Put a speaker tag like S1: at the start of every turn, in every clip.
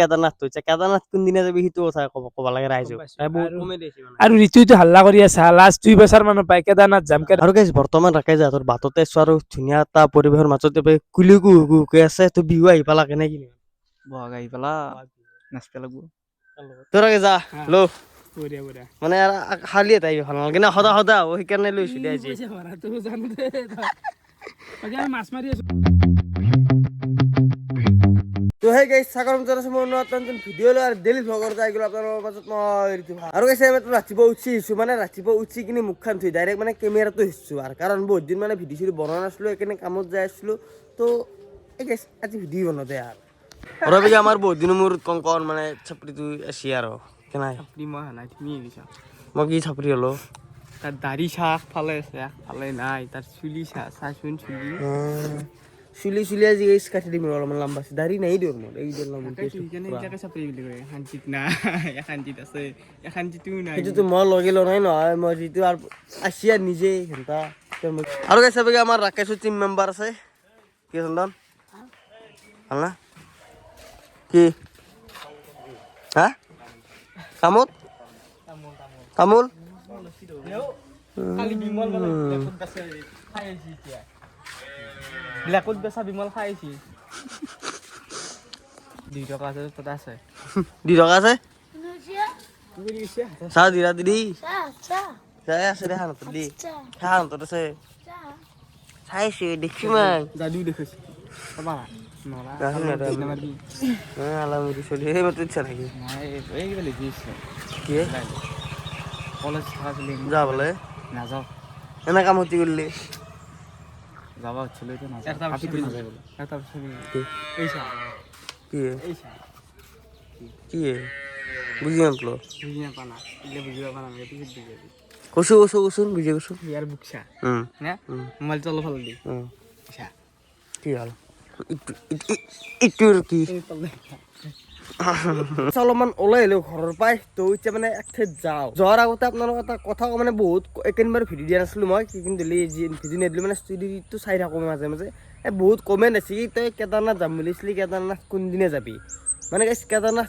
S1: কেদাৰনাথ হৈছে কেদাৰনাথ কোনদিনা যাবি সেইটো কথা ক'ব লাগে ৰাইজক
S2: আৰু ঋতুটো হাল্লা কৰি আছে লাষ্ট 2 বছৰ মানৰ পাই কেদাৰনাথ যাম
S1: আৰু গাইছ বৰ্তমান ৰাখে যা তোৰ বাটতে আছো আৰু ধুনীয়া এটা পৰিৱেশৰ মাজতে কুলি কুহুকৈ আছে তো বিহু আহি পালা কেনে কি
S3: বহাগ আহি পেলা নাচতে লাগব
S1: তোৰ আগে যা লো
S2: বঢ়িয়া বঢ়িয়া
S1: মানে খালি এটা ভাল নালাগে না সদা সদা হ'ব সেইকাৰণে লৈছো দে আজি
S2: মাছ মাৰি আছো
S1: তো সেই গাইছ সাগৰ মন্দিৰ আছে মই নতুন ভিডিঅ' লৈ আৰু ডেইলি ভ্লগৰ যাই গ'ল আপোনালোকৰ মাজত মই আৰু গাইছ আমি ৰাতিপুৱা উঠিছো মানে ৰাতিপুৱা উঠি কিনে মুখখন ধুই ডাইৰেক্ট মানে কেমেৰাটো হিচছো আৰু কাৰণ বহুত দিন মানে ভিডিঅ' চিডিঅ' বনোৱা নাছিলো সেইকাৰণে কামত যাই আছিলো তো এই গাইছ আজি ভিডিঅ' বনাও দে আৰু ৰবি আমাৰ বহুত দিনৰ মূৰত কংকন মানে চাপৰিটো আছে আৰু কেনাই
S3: চাপৰি মই নাই তুমি গৈছা
S1: মই কি চাপৰি হলো
S3: তাৰ দাড়ি চাহ ফালে আছে ফালে নাই তাৰ চুলি চাচোন চুলি
S1: চুলি আজি গাইছ কাটি দিম অলপমান লম্বা দাড়ি নাই দিওঁ মোৰ এই দিন
S3: এইবিলাকে চাপৰি বুলি কয় শান্তিত নাই শান্তিত আছে শান্তিটো নাই
S1: সেইটোতো মই লগে নাই নহয় মই যিটো আৰু আছি আৰু নিজে ঘণ্টা আৰু গাইছ চাবি আমাৰ ৰাকেশৰ টিম মেম্বাৰ আছে কি চন্দন ভাল না কি হা কামত তামোল
S3: ব্লেকত বেচা বিমল খাই আহিছি 2 টকা আছে তাতে আছে
S1: 2 টকা আছে চাহ দিৰা দিদি চাহ আছে দেখা নাত দি চাহ নাত আছে চাইছো দেখছি মই
S3: যাদু দেখিছি পাবা
S1: আলামুদি চলি সেই মতো ইচ্ছা থাকি
S3: এইবিলাক লিখিছে
S1: কি
S3: কলেজ থকা চলি
S1: যা বোলে
S3: নাযাওঁ
S1: এনে কাম হতি করলি
S3: যাবা হচ্ছিল এটা নাযাওঁ এটা
S1: কি বুঝি নাপলো
S3: বুঝি নাপানা এগুলো বুঝি পানা পিছত বুঝি যাবি
S1: কচুন বুঝি কচু
S3: ইয়ার বুকসা
S1: না
S3: মোবাইল চলো ভালো দি
S1: কি হল ইটোর কি অলপমান ওলাই আহিলো ঘৰৰ পৰাই তো এতিয়া মানে এক ঠাইত যাওঁ যোৱাৰ আগতে আপোনালোকক এটা কথা মানে বহুত একেবাৰে ভিডিঅ' দিয়া নাছিলো মই কিন্তু ভিডিঅ' নিদিলোঁ মানে ষ্টুডিঅ'টো চাই থাকোঁ মাজে মাজে বহুত কমেণ্ট আছে কি তই কেদাৰনাথ যাম বুলিছিলি কেদাৰনাথ কোনদিনে যাবি মানে কেদাৰনাথ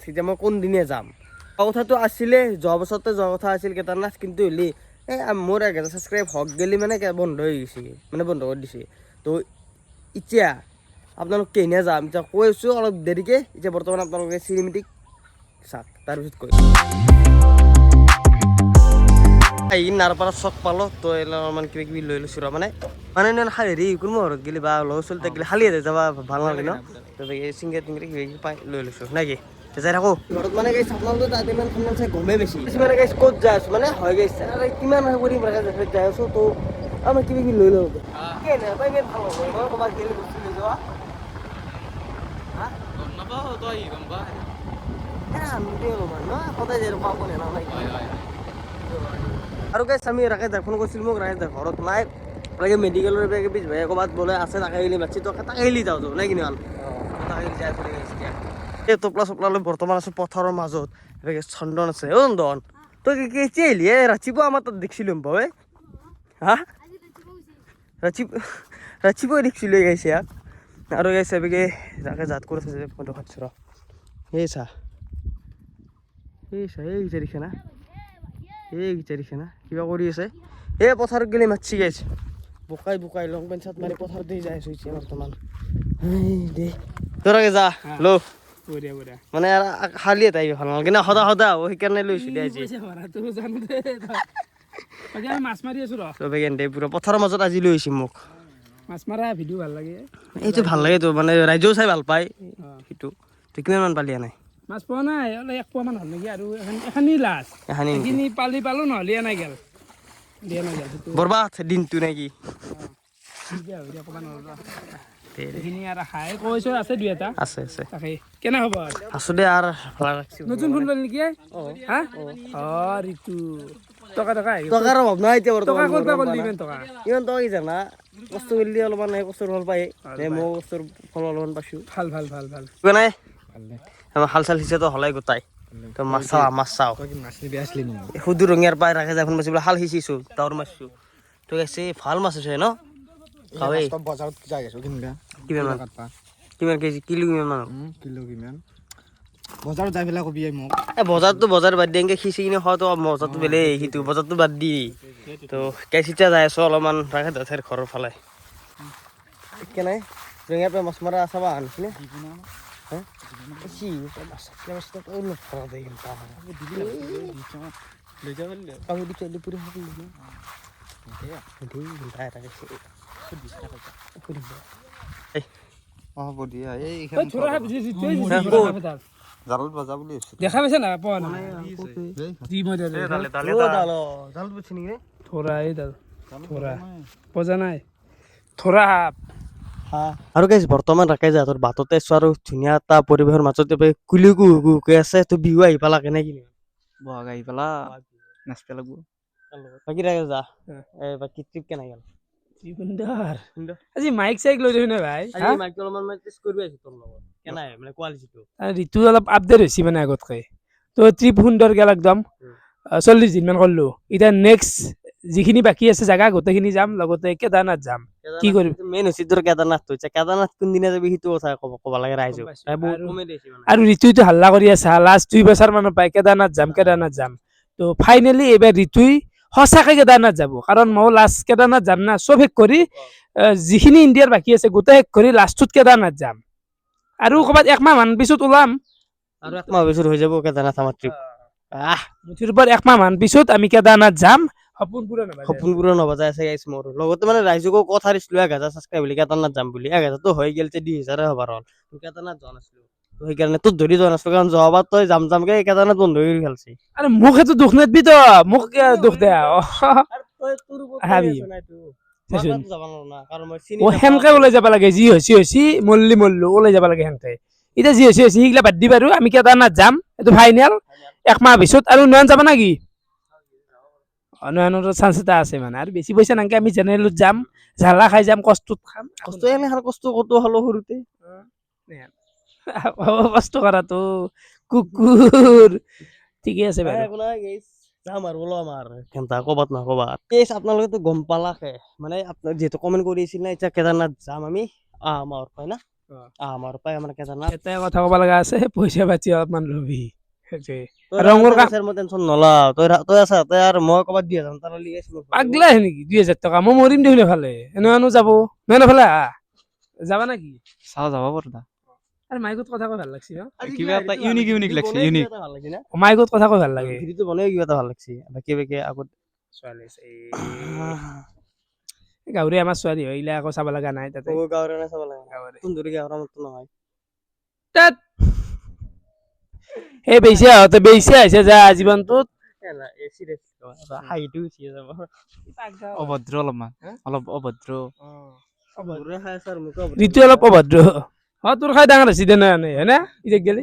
S1: এতিয়া মই কোনদিনে যাম কথাটো আছিলে যোৱা বছৰতে যোৱা কথা আছিল কেদাৰনাথ কিন্তু হ'লি মোৰ 1000 ছাবস্ক্ৰাইব হওক গেলি মানে বন্ধ হৈ গৈছে মানে বন্ধ কৰি দিছে তো এতিয়া আপোনালোক কেনে যাম এতিয়া কৈ আছোঁ অলপ দেৰিকৈ এতিয়া বৰ্তমান আপোনালোকে চিনেমেটিক চাওক তাৰপিছত কৈ নাৰপাৰা চক পালোঁ তো অলপমান কিবা কিবি লৈ লৈছোঁ মানে হেৰি কোনো ঘৰত গেলি বা ল'ৰা ছোৱালী গেলি খালি যাবা ভাল নালাগে ন তো চিংগাৰ টিংগাৰ কিবা কিবি পাই লৈ লৈছোঁ নাকি যাই থাকোঁ ঘৰত মানে গাইছ আপোনালোকে তাত ইমান ঠাণ্ডা চাই গমেই বেছি মানে গাইছ ক'ত যাই আছোঁ মানে হয় গাইছে আৰু কিমান কৰিম যাই আছোঁ তো আমাৰ কিবা কিবি লৈ লওঁ কেনেকুৱা ইমান ভাল হ'ব মই ক'ৰবাত গেলি বস্তু লৈ যোৱা আৰু গাইছ আমি ৰাকেশ ফোন কৰিছিলোঁ মোক ৰাকেশ ঘৰত নাই লাগে মেডিকেলৰ পিছ ভাই ক'ৰবাত বোলে আছে তাকে গেলি মাতছি তো তাকে গেলি যাওঁ নাই কিনি ভাল তাকে গেলি যাই চলি গৈছে এই টোপলা চোপলা লৈ বৰ্তমান আছোঁ পথাৰৰ মাজত চন্দন আছে অ' চন্দন তই কেতিয়া আহিলি ৰাতিপুৱা আমাৰ তাত দেখিছিলোঁ বাৰু হা ৰাতিপুৱা দেখিছিলোঁ গাইছে ইয়াক আৰু গাইছে এবেগে যাকে জাত কৰি আছে ফটো খাটছ ৰ এই চা এই দেখিছে না দেখিছে না কিবা কৰি আছে এই পথাৰত গেলি মাতছি গাইছে বোকাই লং পেণ্ট চাৰ্ট মাৰি পথাৰত দি যাই আছোঁ এতিয়া বৰ্তমান দে তোৰ আগে যা লো মানে খালি এটা ভাল নালাগে না সদা হ'ব সেইকাৰণে লৈছোঁ দে আজি
S2: মাছ মাৰি আছো
S1: পুৰা পথাৰৰ মাজত আজি লৈ আহিছে মোক
S2: মাছ মাৰা ভিডিঅ' ভাল লাগে
S1: এইটো ভাল লাগেতো মানে ৰাইজেও চাই ভাল পায় সেইটো তই কিমানমান পালি নাই
S2: মাছ পোৱা নাই অলপ 1 পোৱা মান হ'ল নেকি আৰু এখানি লাষ্ট এখানি পালো নহ'লে নাই গেল দিয়া নাই গেল
S1: বৰবাদ দিনটো নেকি
S2: এইখিনি আৰু খাই কৈছোঁ আছে 2-এটা
S1: আছে
S2: তাকে কেনে হ'ব
S1: আছো দে আৰু ভাল লাগছে
S2: নতুন ফোন পালি নেকি হা ঋতু টকাৰ
S1: অভাৱ নাই এতিয়া
S2: টকা ক'ত পৰা কৰিলি ইমান টকা
S1: ইমান টকা কি জানা কষ্ট কৰিলে অলপমান কষ্টৰ ফল পায় মই কষ্টৰ ফল অলপমান পাইছোঁ
S2: ভাল
S1: নাই আমাৰ হাল চাল সিঁচাতো হলাই গোটাই তো মাছ চাওঁ সুদূৰ ৰঙিয়াৰ পাই ৰাখে যায় ফোন মাছ হাল সিঁচিছোঁ দাৱৰ মাৰিছোঁ তো আছে ভাল মাছ আছে ন বজাৰত যাই আছোঁ কিমান কিমান কেজি কিলো কিমান মান হ'ব?
S4: কিলো কিমান বজাৰত যাই পেলাই কবি মোক
S1: বজাৰটো বজাৰ বাদ দিয়ে খিচি কিনে খোৱাটো মজাটো বেলেগ সিটো বজাৰটো বাদ দি তো কেচিতিয়া যাই আছো অলপমান ৰাখে দাঁতেৰ ঘৰৰ ফালে কেনে জেঙাৰ পৰা মাছ মৰা চাবা আনিছিলে
S4: হ'ব দিয়া এই
S2: ঐ, থোৰা খাবি, ৰিতুৱে যি
S1: ক'ত?
S2: থোৰা খাবি তাৰ।
S4: জালত বজা বুলি
S2: দেখা পাইছা না পোৱা নাই যি মই থোৰা এই দাল থোৰা বজা নাই থোৰা সাপ
S1: আৰু গাইজ বৰ্তমান ৰাখে যে তোৰ বাটতে আছো আৰু ধুনীয়া এটা পৰিৱেশৰ মাজতে কুলি কুহুকে আছে তো বিহু আহি পালা কেনে কিনি
S3: বহাগ আহি পেলা নাচতে লাগব
S1: বাকী ৰাখে যা বাকী ট্ৰিপ কেনে গেল
S2: কি সুন্দৰ আজি মাইক চাইক লৈ যাবি নে ভাই
S1: আজি মাইকটো অলপমান মই টেষ্ট কৰিব আহিছো তোৰ লগত কেনে মানে কোৱালিটিটো
S2: ঋতু অলপ আপডেট হৈছে মানে আগতকে তো ট্ৰিপ সুন্দৰ গেল একদম 40 দিনমান কৰিলো এতিয়া নেক্সট যিখিনি বাকী আছে জাগা গোটেইখিনি যাম লগতে কেদাৰনাথ যাম কি কৰিম
S1: মেইন হৈছে তোৰ কেদাৰনাথটো এতিয়া কেদাৰনাথ কোনদিনা যাবি সেইটো কথা ক'ব লাগে ৰাইজক বহুত কমে দিছে মানে
S2: আৰু ঋতুইটো হাল্লা কৰি আছে লাষ্ট 2 বছৰ মানৰ পাই কেদাৰনাথ যাম তো ফাইনেলি এইবাৰ ঋতুই সঁচাকে কেদাৰনাথ যাব কাৰণ মই লাষ্ট কেদাৰনাথ যাম না চব শেষ কৰি যিখিনি ইণ্ডিয়াৰ বাকী আছে গোটেই শেষ কৰি লাষ্টত কেদাৰনাথ যাম আৰু ক'ৰবাত একমাহ মান পিছত ওলাম
S1: আৰু একমাহ পিছত হৈ যাব কেদাৰনাথ আমাৰ ট্ৰিপ
S2: মুঠিৰ ওপৰত একমাহ মান পিছত আমি কেদাৰনাথ যাম সপোন পূৰণ হ'ব
S1: সপোন পূৰণ হ'ব যায় আছে গাইছ মোৰ লগতে মানে ৰাইজকো কথা দিছিলো 1000 ছাবস্ক্ৰাইব বুলি কেদাৰনাথ যাম বুলি 1000 তো হৈ গেল 2000 হবাৰ হ'ল কেদাৰনাথ যোৱা নাছিলো তো সেইকাৰণে তোৰ ধৰি যোৱা নাছিলো কাৰণ যোৱাবাৰ তই যামকে কেদাৰনাথ বন্ধ কৰি খেলছি
S2: আৰু মোক সেইটো দুখ নেদবি তো মোক কিয় দুখ দে সেনকে ওলাই যাব লাগে যি হৈছে মল্লো ওলাই যাব লাগে সেনকে এতিয়া যি হৈছে সেইগিলা বাদ দি বাৰু আমি কেদাৰনাথ যাম এইটো ফাইনেল একমাহ পিছত আৰু নয়ন যাব নাকি নয়নৰ চান্স এটা আছে মানে আৰু বেছি পইচা নাংকে আমি জেনেৰেলত যাম ঝালা খাই যাম কষ্টত খাম
S1: কষ্ট এনে কষ্ট কত হলো সৰুতে
S2: কষ্ট কৰাটো কুকুৰ ঠিকে আছে বাৰু
S1: যাম আৰু ওলাম আৰু কেনটা ক'বাত নহয় ক'বাত কেছ আপোনালোকেতো গম পালাকে মানে আপোনাক যিহেতু কমেণ্ট কৰি আছিল না এতিয়া কেদাৰনাথ যাম আমি আমাৰ পাই না আমাৰ পাই আমাৰ কেদাৰনাথ
S2: এটাই কথা ক'ব লগা আছে পইচা পাতি অলপমান ল'বি ৰঙৰ কাম
S1: মই টেনচন নলা তই আছা তই আৰু মই ক'বাত দি যাম তাৰ
S2: পাগলা আছে নেকি 2000 টকা মই মৰিম দেখোন এফালে এনেনো যাব নহয় এফালে যাবা নাকি
S3: চাও যাব পাৰো না
S2: আৰু মাইকত কথা কৈ ভাল লাগছি ন
S3: কিবা এটা ইউনিক লাগছে ইউনিক
S2: মাইকত কথা কৈ ভাল লাগে
S1: ভিডিঅ'টো বনাই কিবা এটা ভাল লাগছে বাকি আগত
S2: ছোৱালী গাঁৱৰে আমাৰ ছোৱালী হয় এইগিলা আকৌ চাব লগা নাই তাতে
S1: গাঁৱৰে নাই চাব লাগে সুন্দৰী গাঁৱৰ মতো নহয়
S2: তাত এই বেইছে আহিছে যা জীৱনটোত
S3: অভদ্ৰ অলপমান অলপ অভদ্ৰ
S2: ঋতু অলপ অভদ্ৰ তোৰ খাই ডাঙৰ হৈছে দে নাই হয়নে এতিয়া গেলি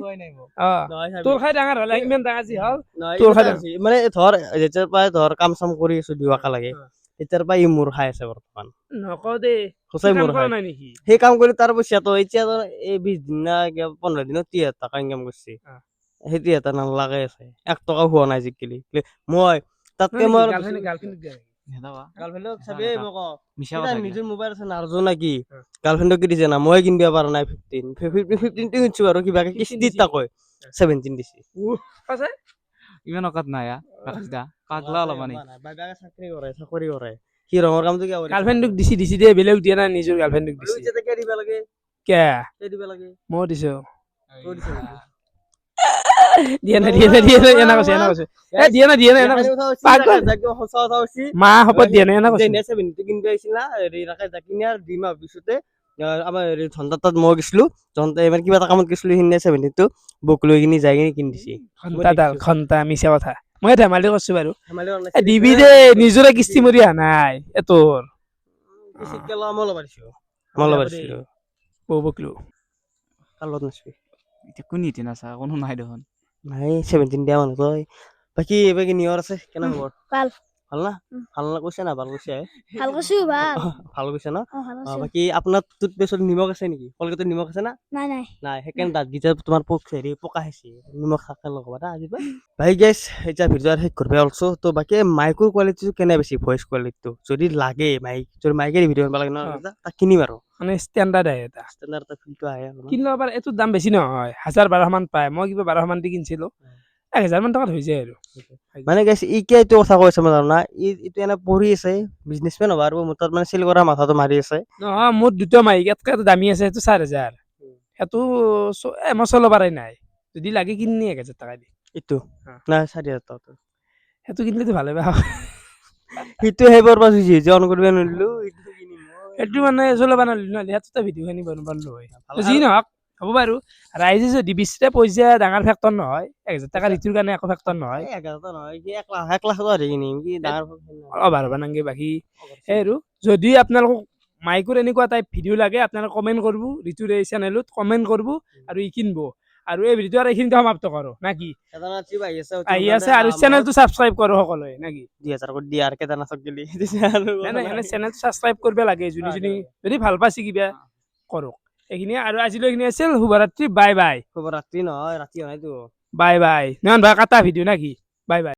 S2: তোৰ খাই ডাঙৰ হলে ইমান ডাঙৰ যি হল তোৰ খাই
S1: মানে ধৰ যেতিয়াৰ পৰাই ধৰ কাম চাম কৰি আছো দিৱাকা লাগে তেতিয়াৰ পৰাই ই মোৰ খাই আছে বৰ্তমান
S2: নকওঁ দে
S1: সঁচাই মোৰ খাই
S2: নাই নেকি
S1: সেই কাম কৰি তাৰ পইচাটো এতিয়া এই 20 দিন না 15 দিনত 30,000 টকা ইনকাম কৰিছে সেই 30,000 নালাগে আছে 1 টকা হোৱা নাই আজিকালি মই তাতকে মই গাৰ্লফ্ৰেণ্ডক চাবি নিজৰ মোবাইল আছে নাৰজো নাকি গাৰ্লফ্ৰেণ্ডক কি দিছে না মই কিনিব পৰা নাই 15 কিনিছো আৰু কিবাকে কিস্তিত তাকৈ 17 দিছে
S3: ইমান অকাত নাই পাগলা অলপমান
S1: চাকৰি কৰে সি ৰঙৰ কামটো কিয় কৰে
S2: গাৰ্লফ্ৰেণ্ডক দিছি দে বেলেগ দিয়া নাই নিজৰ গাৰ্লফ্ৰেণ্ডক দিছি
S1: দিব লাগে
S2: কে
S1: দিব লাগে
S2: মই দিছো
S1: তই দিছ
S2: দিয়া নাই এনা কৈছে দিয়া নাই এনা কৈছে
S1: সঁচা কথা হৈছে
S2: মা শপত দিয়া নাই এনা কৈছে
S1: কিনিব আহিছিল না হেৰি ৰাখে জাকিনিয়াৰ 2 মাহ পিছতে আমাৰ হেৰি ধন্দাত তাত মই গৈছিলো ধন্দাত এবাৰ কিবা এটা কামত গৈছিলো সিদিনা 70 টো বুক লৈ কিনি যাই কিনি কিনি দিছি
S2: ঘন্টা মিছা কথা মই ধেমালি কৰিছো বাৰু দিবি দে নিজৰে কিস্তি মৰি অহা নাই তোৰ
S1: মই ল'ব দিছিলো
S2: বকলো
S1: কালত নাচবি
S3: এতিয়া কোন নীতি নাচা কোনো নাই দেখোন
S1: নাই 17 দিয়া মানুহ তই বাকী এইবাৰ কি নিয়ৰ আছে কেনে খবৰ
S5: ভাল
S1: ভাল না ভাল না কৈছে না ভাল কৈছে
S5: ভাল কৈছো
S1: ভাল কৈছে ন বাকী আপোনাৰ টুথপেষ্টত নিমখ আছে নেকি কলগেটত নিমখ আছে না
S5: নাই
S1: নাই সেইকাৰণে দাঁতকেইটা তোমাৰ হেৰি পকা হৈছে নিমখ থাকে লগাবা দা আজি ভাই গাইছ এতিয়া ভিডিঅ' শেষ কৰিব অলছো তো বাকী মাইকৰ কোৱালিটিটো কেনে বেছি ভইচ কোৱালিটিটো যদি লাগে মাইকেৰে ভিডিঅ' বনাব লাগে ন তাক কিনিম আৰু
S2: মানে ষ্টেণ্ডাৰ্ড আহে এটা
S1: ষ্টেণ্ডাৰ্ড এটা ফিলটো আহে অলপমান।
S2: কিনিব পাৰে এইটোৰ দাম বেছি নহয় 1000-1200 মান পায় মই কিবা 1200 মান দি কিনিছিলো 1000 মান টকাত হৈ যায় আৰু
S1: মানে গাইছ ই কিয় এইটো কথা কৈছে মই জানো না এইটো এনে পঢ়ি আছে বিজনেছমেন হ'ব আৰু মোৰ তাত মানে চেল কৰা মাথাটো মাৰি আছে।
S2: নহয় মোৰ দুটা মাইক এটাকে দামী আছে সেইটো 4000 সেইটো মই চলাব পাৰাই নাই যদি লাগে কিনি 1000 টকা দি
S1: এইটো
S2: হা।
S1: না 4000 টকা
S2: সেইটো কিনিলেতো ভালে বেয়া
S1: সিটো সেইবাৰ পৰা যি অন কৰিব নোৱাৰিলো এইটো কিনিম
S2: সেইটো মানে চলাব নোৱাৰিলো নহ'লে সেইটো ভিডিঅ'খিনি বনাব পাৰিলো হয়
S1: ভাল
S2: যি নহওক হ'ব বাৰু ৰাইজে যদি বিচাৰে পইচা ডাঙৰ ফেক্টৰ নহয় 1000 টকা ঋতুৰ কাৰণে একো ফেক্টৰ নহয়
S1: 1000 টকা নহয় কি 1 লাখ টকা দি কিনিম কি ডাঙৰ
S2: অভাৰ হ'ব নাংগে বাকী সেই আৰু যদি আপোনালোকক মাইকৰ এনেকুৱা টাইপ ভিডিঅ' লাগে আপোনালোকে কমেণ্ট কৰিব ঋতুৰ এই চেনেলত কমেণ্ট কৰিব আৰু ই কিনিব আৰু এই ভিডিঅ'টো আৰু এইখিনিতে সমাপ্ত কৰোঁ না কি
S1: কেদাৰনাথ ট্ৰিপ
S2: আহি আছে আৰু চেনেলটো ছাবস্ক্ৰাইব কৰোঁ সকলোৱে না কি
S1: 2000 কৰি দিয়া আৰু কেদাৰনাথক গেলি আৰু
S2: নাই নাই মানে চেনেলটো ছাবস্ক্ৰাইব কৰিব লাগে যোনে যদি ভাল পাইছে কিবা কৰক এইখিনিয়ে আৰু আজিলৈ এইখিনি আছিল শুভৰাত্ৰি বাই বাই
S1: শুভ ৰাত্ৰি নহয় ৰাতি হয়তো
S2: বাই বাই নহয় কাটা ভিডিঅ' না কি বাই বাই